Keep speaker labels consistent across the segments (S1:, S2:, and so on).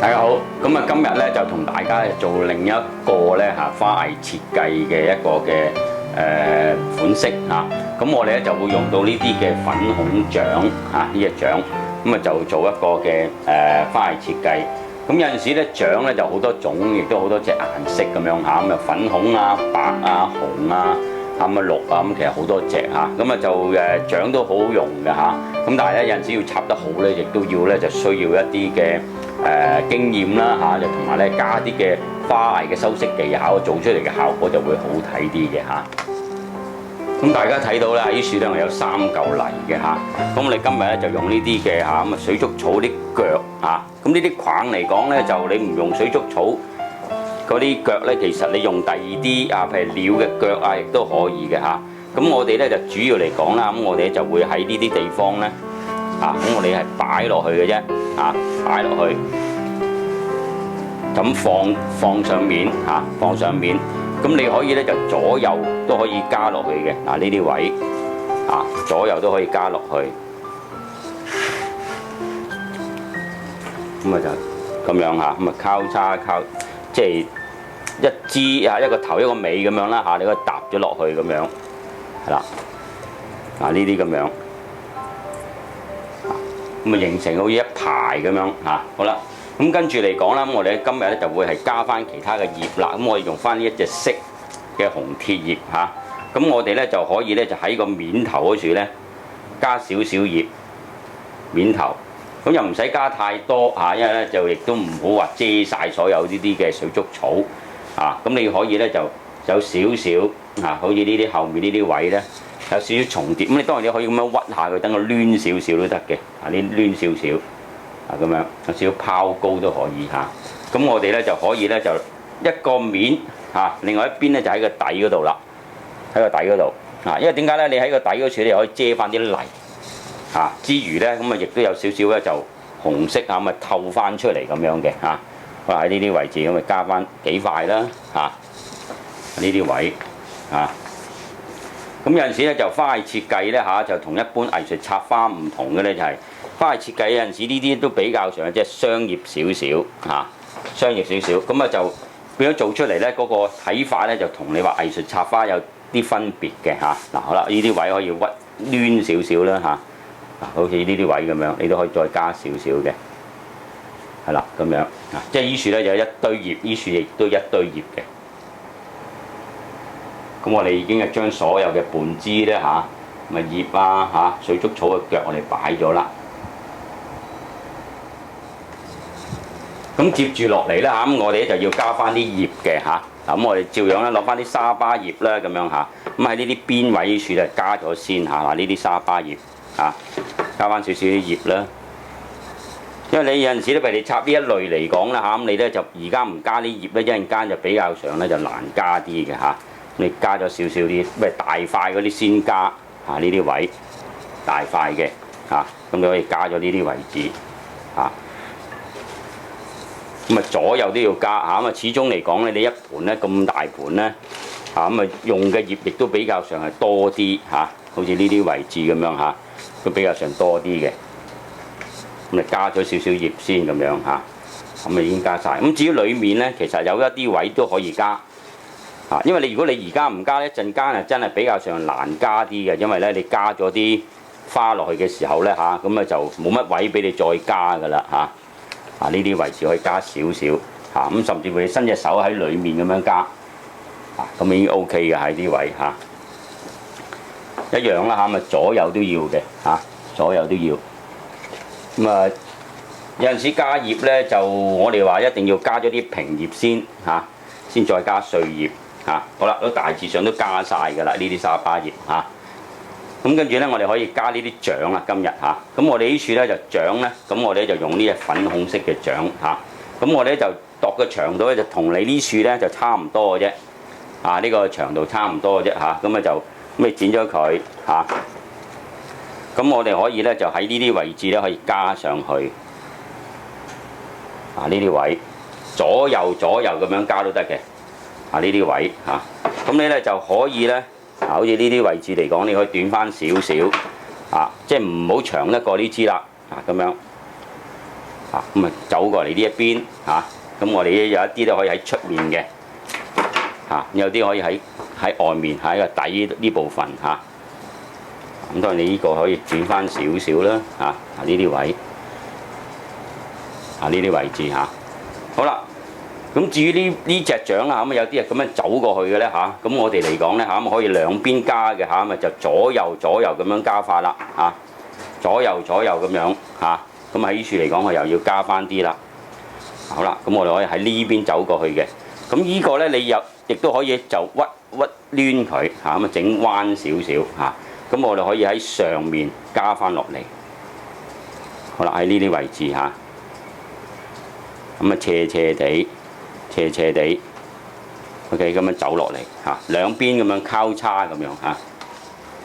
S1: 大家好，咁今日咧就同大家做另一個咧花藝設計嘅一個嘅款式嚇。咁我哋咧就會用到呢啲嘅粉孔掌呢隻掌，咁就做一個嘅花藝設計。咁有陣時咧掌咧就好多種，亦都好多隻顏色咁樣嚇，咁粉孔啊、白啊、紅啊。綠啊，咁其實好多隻嚇，咁就掌都好好用嘅嚇。咁但係咧有陣時要插得好咧，亦都要咧就需要一啲嘅經驗啦嚇，就同埋咧加啲嘅花藝嘅修飾技巧，做出嚟嘅效果就會好睇啲嘅嚇。咁大家睇到啦，呢樹咧我有3嚿泥嘅嚇。咁我哋今日咧就用呢啲嘅嚇，咁水竹草啲腳嚇。咁呢啲框嚟講咧，就你唔用水竹草。嗰啲腳咧，其實你用第二啲譬如鳥嘅腳亦都可以嘅嚇。咁我哋咧就主要嚟講啦，咁我哋就會喺呢啲地方咧，咁我哋係擺落去嘅啫，擺落去，咁放上面放上面。咁你可以咧就左右都可以加落去嘅，呢啲位，左右都可以加落去。咁就咁樣嚇，咁交叉交。即係一支一個頭一個尾咁樣啦嚇，你可以搭咗落去咁樣，係啦，呢啲咁樣，咁形成好似一排咁樣嚇。好啦，咁跟住嚟講啦，我哋今日咧就會係加翻其他嘅葉啦。咁我哋用翻呢一隻色嘅紅鐵葉嚇。咁我哋咧就可以咧就喺個面頭嗰處咧加少少葉面頭。咁又唔使加太多嚇，因為咧就亦都唔好話遮晒所有呢啲嘅水竹草咁你可以咧就有少少好似呢啲後面呢啲位咧有少少重疊。咁你當然你可以咁樣屈下佢，等佢攣少少都得嘅你攣少少咁樣有少少拋高都可以嚇。咁我哋咧就可以咧就一個面另外一邊咧就喺個底嗰度啦，喺個底嗰度因為點解咧？你喺個底嗰處你可以遮翻啲泥。之餘咧，咁亦都有少少咧就紅色咁透翻出嚟咁樣嘅喺呢啲位置咁加翻幾塊啦呢啲位咁有陣時咧就花藝設計咧就同一般藝術插花唔同嘅咧，就係花藝設計有陣時呢啲都比較上即係商業少少商業少少咁就變咗做出嚟咧嗰個睇法咧就同你話藝術插花有啲分別嘅好啦，呢啲位可以屈攣少少啦好似呢啲位咁樣，你都可以再加少少嘅，係啦咁樣即係依樹咧有一堆葉，依樹亦都一堆葉嘅。咁我哋已經係將所有嘅半枝咧咪葉水竹草嘅腳我哋擺咗啦。咁接住落嚟咧咁我哋就要加翻啲葉嘅咁我哋照樣咧攞翻啲沙巴葉啦咁樣咁喺呢啲邊位依樹咧加咗先呢啲沙巴葉。加翻少少啲葉啦，因為你有陣時咧，譬如你插呢一類嚟講啦咁你咧就而家唔加啲葉咧，一陣間就比較上咧就難加啲嘅你加咗少少啲，大塊嗰啲先加呢啲位大塊嘅咁你可以加咗呢啲位置咁左右都要加咁始終嚟講咧，你一盤咧咁大盤咧用嘅葉亦都比較上係多啲好似呢啲位置咁樣都比較上多啲嘅，咁加咗少少葉先咁樣咁已經加晒。咁至於裡面咧，其實有一啲位都可以加因為如果你而家唔加一陣間真係比較上難加啲嘅，因為咧你加咗啲花落去嘅時候咧咁就冇乜位俾你再加噶啦呢啲位置可以加少少咁甚至乎你伸隻手喺裡面咁樣加咁已經 OK 嘅喺啲位一樣啦咪左右都要嘅左右都要。咁有陣時加葉咧，就我哋話一定要加咗啲平葉先先再加碎葉好啦，都大致上都加晒㗎啦，呢啲沙巴葉咁跟住咧，我哋可以加呢啲掌啦。今日咁我哋呢處咧就掌咧，咁我哋就用呢隻粉紅色嘅掌咁我哋就度個長度咧，就同你呢處咧就差唔多嘅啫呢個長度差唔多嘅啫咁就。咁你剪咗佢咁我哋可以咧就喺呢啲位置咧可以加上去呢啲位左右咁樣加都得嘅呢啲位咁你咧就可以咧好似呢啲位置嚟講，你可以短翻少少即係唔好長得過呢支啦咁樣咁啊走過嚟呢一邊嚇，咁我哋有一啲咧可以喺出面嘅嚇，有啲可以喺外面喺個底呢部分嚇。咁當然你呢個可以轉翻少少啦嚇，呢啲位呢啲位置嚇。好啦，咁至於呢隻掌啊，咁有啲係咁樣走過去嘅咧嚇，咁我哋嚟講咧嚇，咁可以兩邊加嘅嚇，咁就左右咁樣加法啦嚇，左右咁樣嚇。咁喺呢處嚟講，我又要加翻啲啦。好啦，咁我哋可以喺呢邊走過去嘅。咁呢個咧，你亦都可以就屈攣佢嚇，咁啊整彎少少嚇。咁我哋可以喺上面加翻落嚟。好啦，喺呢啲位置嚇，咁啊斜地 ，OK， 咁樣走落嚟嚇，兩邊咁樣交叉咁樣嚇。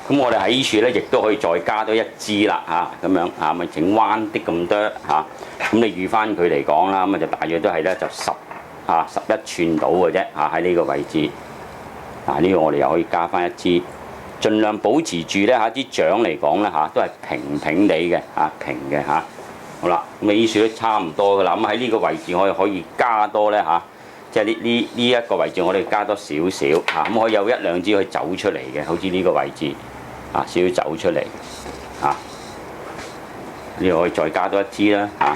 S1: 咁我哋喺呢處咧，亦都可以再加多一支啦嚇，咁樣嚇，咪整彎啲咁多嚇。咁你預翻佢嚟講啦，咁啊就大約都係咧就11寸到嘅啫嚇，喺呢個位置。呢個我哋又可以加翻一支，盡量保持住咧嚇，支掌嚟講咧嚇，都係平地嘅嚇，平嘅嚇。好啦，咁呢處都差唔多噶啦。咁喺呢個位置我哋可以加多咧嚇，即係呢一個位置我哋加多少少嚇，咁可以有一兩支可以走出嚟嘅，好似呢個位置。少少走出嚟嚇，呢個可以再加多一支啦嚇，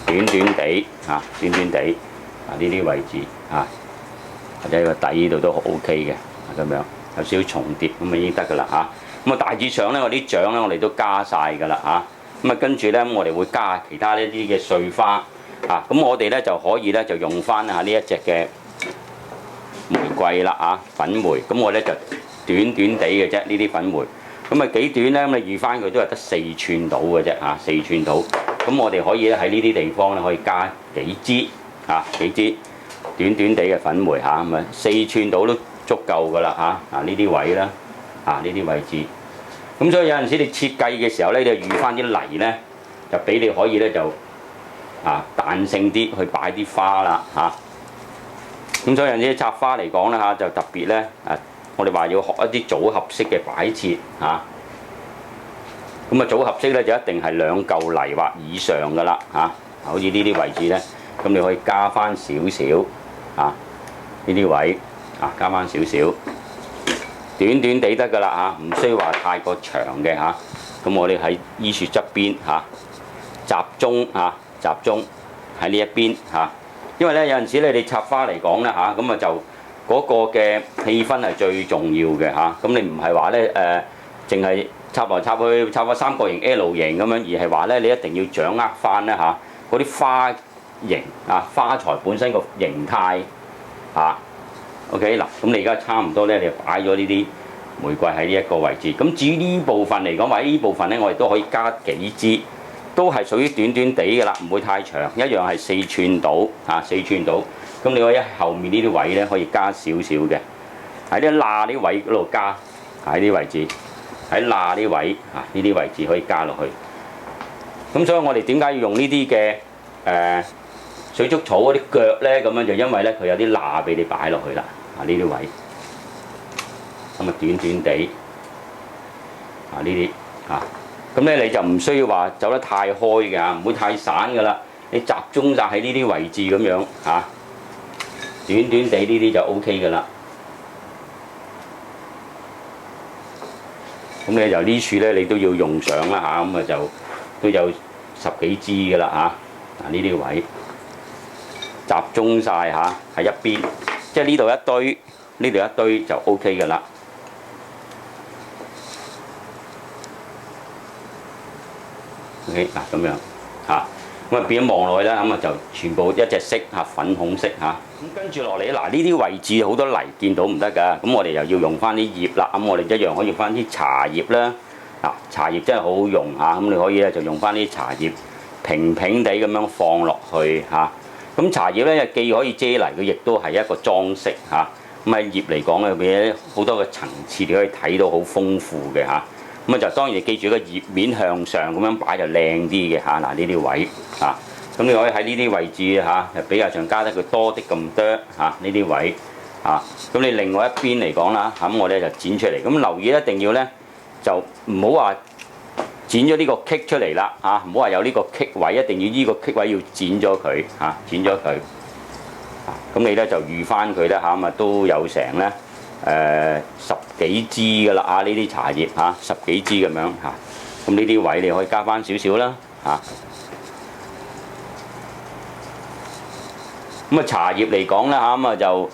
S1: 短地呢啲位置嚇，或者個底呢度都 OK 嘅，咁樣有少少重疊咁已經得噶啦嚇。咁大致上咧，我啲掌咧我哋都加晒噶啦嚇。咁跟住咧，我哋會加其他一啲嘅碎花嚇。咁我哋咧就可以咧就用翻呢一隻嘅玫瑰啦嚇，粉玫。咁我咧就短地嘅啫，呢啲粉玫，咁啊幾短咧？咁你預翻佢都係得4寸到嘅啫嚇，4寸到。咁我哋可以咧喺呢啲地方咧可以加幾支短地嘅粉玫嚇，咁啊4寸到都足夠噶啦嚇。呢啲位啦，呢啲位置。咁所以有陣時你設計嘅時候咧，你就預翻啲泥咧，就俾你可以咧就彈性啲去擺啲花啦嚇。咁所以有陣時插花嚟講咧嚇，就特別咧我哋話要學一啲組合式嘅擺設嚇，咁組合式咧就一定係2嚿泥或以上噶啦嚇，好似呢啲位置咧，咁你可以加翻少少呢啲位加翻少少，短地得噶啦嚇，唔需要話太過長嘅嚇。咁我哋喺依處側邊集中喺呢一邊嚇，因為咧有陣時咧你插花嚟講咧嚇，咁就嗰個嘅氣氛係最重要嘅嚇，咁你唔係話咧淨係插來插去插個三角形 L 型咁樣，而係話咧你一定要掌握翻咧嚇嗰啲花型花材本身個形態OK 嗱，咁你而家差唔多咧，你就擺咗呢啲玫瑰喺呢一個位置。咁至於呢部分嚟講，或者呢部分咧，我哋都可以加幾支，都係屬於短地嘅啦，唔會太長，一樣係4寸到4寸到。咁你可以喺後面呢啲位咧，可以加少少嘅，喺啲罅啲位嗰度加，喺啲位置，喺罅啲位呢啲位置可以加落去。咁所以我哋點解要用呢啲嘅水竹草嗰啲腳咧？咁樣就因為咧佢有啲罅俾你擺落去啦，呢啲位，咁短地呢啲咁咧你就唔需要話走得太開嘅唔會太散噶啦，你集中晒喺呢啲位置咁樣短地呢啲就 OK 噶啦。咁你就呢處咧，你都要用上啦咁就都有10幾支噶啦呢啲位集中晒喺一邊，即係呢度一堆，呢度一堆就 OK 噶啦。OK 咁樣咁變咗望落去咧，咁就全部一隻色粉紅色咁跟住落嚟呢啲位置好多泥見到唔得㗎，咁我哋又要用翻啲葉啦，咁我哋一樣可以用翻啲茶葉啦，茶葉真係好好用咁你可以咧就用翻啲茶葉平地咁樣放落去咁茶葉咧既可以遮泥，佢亦都係一個裝飾咁喺葉嚟講咧，俾好多個層次，你可以睇到好豐富嘅咁就當然記住個葉面向上咁樣擺就靚啲嘅呢啲位咁你可以喺呢啲位置比較上加得佢多啲咁多呢啲位咁你另外一邊嚟講啦，咁我咧就剪出嚟，咁留意一定要咧就唔好話剪咗呢個棘出嚟啦嚇，唔好話有呢個棘位，一定要呢個棘位要剪咗佢嚇，剪咗佢。咁你咧就預翻佢咧嚇，咁啊都有成咧10幾支噶啦啊！呢啲茶葉嚇10幾支咁樣嚇，咁呢啲位你可以加翻少少啦嚇。咁啊茶葉嚟講咧嚇，咁啊就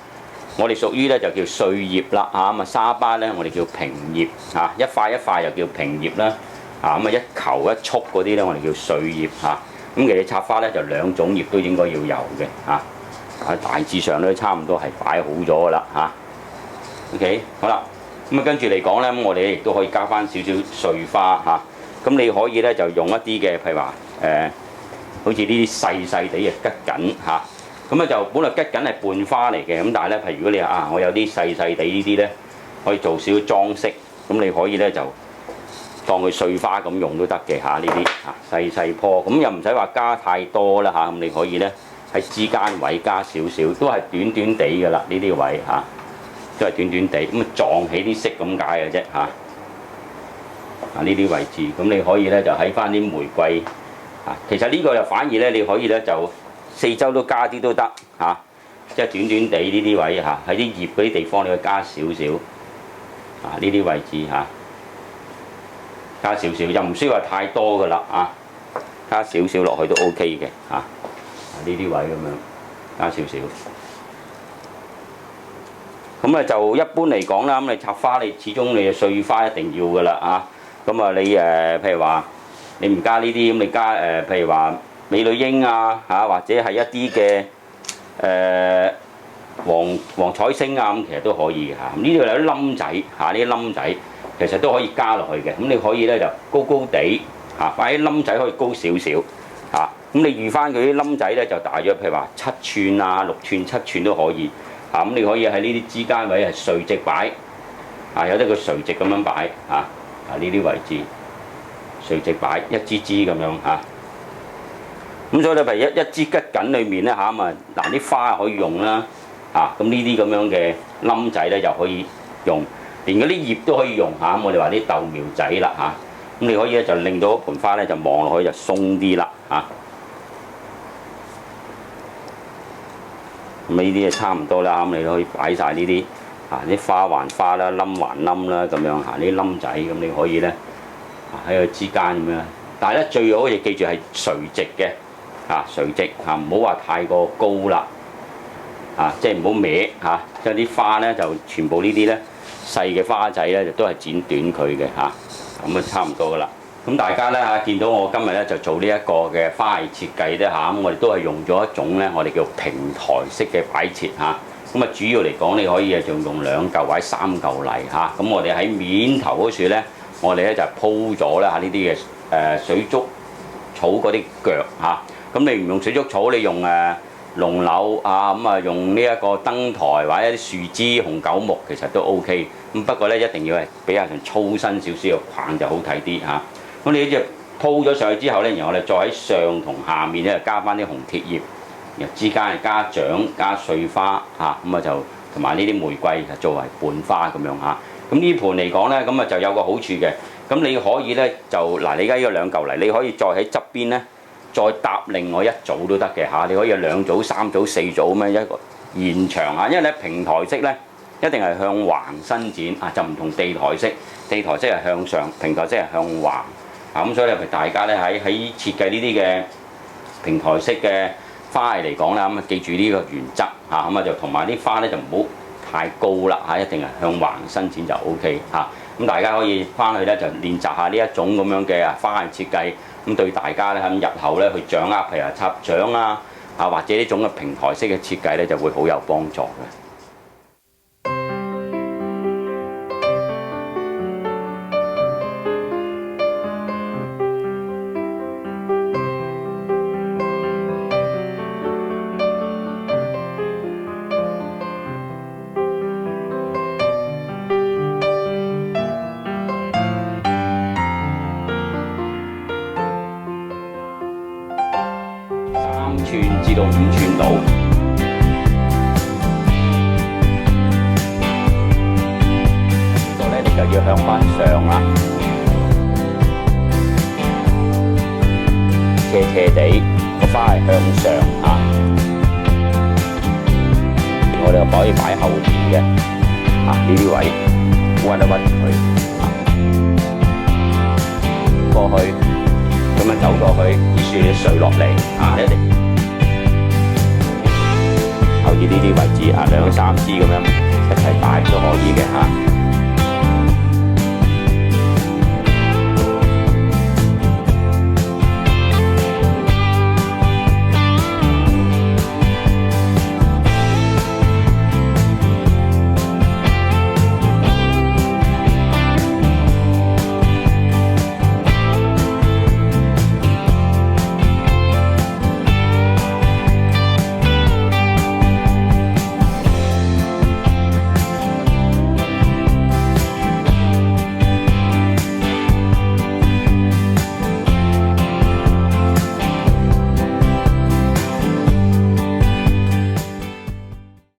S1: 我哋屬於咧就叫碎葉啦嚇，咁啊沙巴咧我哋叫平葉嚇，一塊一塊又叫平葉啦。咁啊一球一束嗰啲咧，我哋叫碎葉嚇。咁其實插花咧就2種葉都應該要有嘅嚇。大致上咧差唔多係擺好咗噶啦嚇。OK， 好啦，咁啊跟住嚟講咧，咁我哋亦都可以加翻少少碎花嚇。咁你可以咧就用一啲嘅，譬如話好似呢啲細細地嘅桔梗嚇。咁咧就本來桔梗係半花嚟嘅，咁但係咧，譬如如果你我有啲細細地呢啲咧，可以做少少裝飾，咁你可以咧就當佢碎花咁用都得嘅嚇。呢啲細細棵，咁又唔使話加太多啦嚇。咁你可以咧喺之間位加少少，都係短短地㗎啦。呢啲位嚇都係短短地，咁啊撞起啲色咁解嘅啫嚇。呢啲位置，咁你可以咧就喺翻啲玫瑰其實呢個就反而咧你可以咧就四周都加啲都得嚇，即係短短地呢啲位嚇，喺啲葉嗰啲地方你可以加少少呢啲位置嚇。加少少又唔需要話太多㗎啦加少少落去都 OK 嘅呢啲位咁樣加少少。咁啊就一般嚟講啦，咁你插花你始終你碎花一定要㗎啦咁啊你譬如話你唔加呢啲，咁你加譬如話美女英或者係一啲嘅黃彩星咁，其實都可以嘅呢度有啲冧仔呢啲冧仔。其實都可以加落去嘅，咁你可以咧就高高地或者冧仔可以高少少咁你預翻佢啲冧仔咧就大約譬如話7寸6寸7寸都可以咁你可以喺呢啲之間位係垂直擺有得個垂直咁樣擺呢啲位置垂直擺一支支咁樣咁所以咧譬如一支桔梗裏面咧嗱啲花可以用啦咁呢啲咁樣嘅冧仔咧就可以用。連嗰啲葉都可以用我哋話啲豆苗仔啦咁你可以咧就令到盆花咧就望落去就鬆啲啦咁呢啲就差唔多啦，咁你都可以擺晒呢啲啲花還花啦，冧還冧啦咁樣呢啲冧仔，咁你可以咧喺佢之間咁樣，但係咧最好亦記住係垂直嘅垂直唔好話太過高啦即係唔好歪即係啲花咧就全部呢啲咧。細嘅花仔咧，就都係剪短佢嘅咁差唔多噶啦。咁大家咧見到我今日咧就做呢一個嘅花藝設計咧咁我哋都係用咗一種咧，我哋叫平台式嘅擺設咁主要嚟講，你可以就用2嚿或者3嚿泥咁我哋喺面頭嗰處咧，我哋咧就鋪咗咧呢啲嘅水竹草嗰啲腳咁你唔用水竹草，你用龍柳咁用呢一個燈台或者啲樹枝紅棗木其實都 OK。咁不過咧一定要係比較上粗身少少嘅框就好睇啲咁你呢隻鋪咗上去之後咧，然後我哋再喺上同下面咧加翻啲紅鐵葉，然後之間係加掌加碎花咁就同埋呢啲玫瑰作為伴花咁樣咁呢盤嚟講咧，咁就有個好處嘅。咁你可以咧就嗱，你而家呢個2嚿泥，你可以再喺側邊咧再搭另外一組都得嘅你可以有2組、3組、4組咁樣一個延長因為咧平台式咧。一定係向橫伸展就唔同地台式。地台式係向上，平台式係向橫咁所以咧，大家咧喺設計呢啲嘅平台式嘅花藝嚟講咧，咁記住呢個原則咁就同埋啲花咧就唔好太高啦一定係向橫伸展就 OK 咁大家可以翻去咧就練習下呢一種咁樣嘅花藝設計，咁對大家咧喺日後咧去掌握譬如插掌或者呢種嘅平台式嘅設計咧就會好有幫助嘅。3寸至到5寸度，呢度咧你就要向翻上啦。斜斜地，個花係向上嚇。我哋可以擺後邊嘅呢啲位屈一屈佢過去，咁樣走過去，啲樹垂落嚟一定留意呢啲位置2、3支咁樣一齊擺都可以嘅嚇。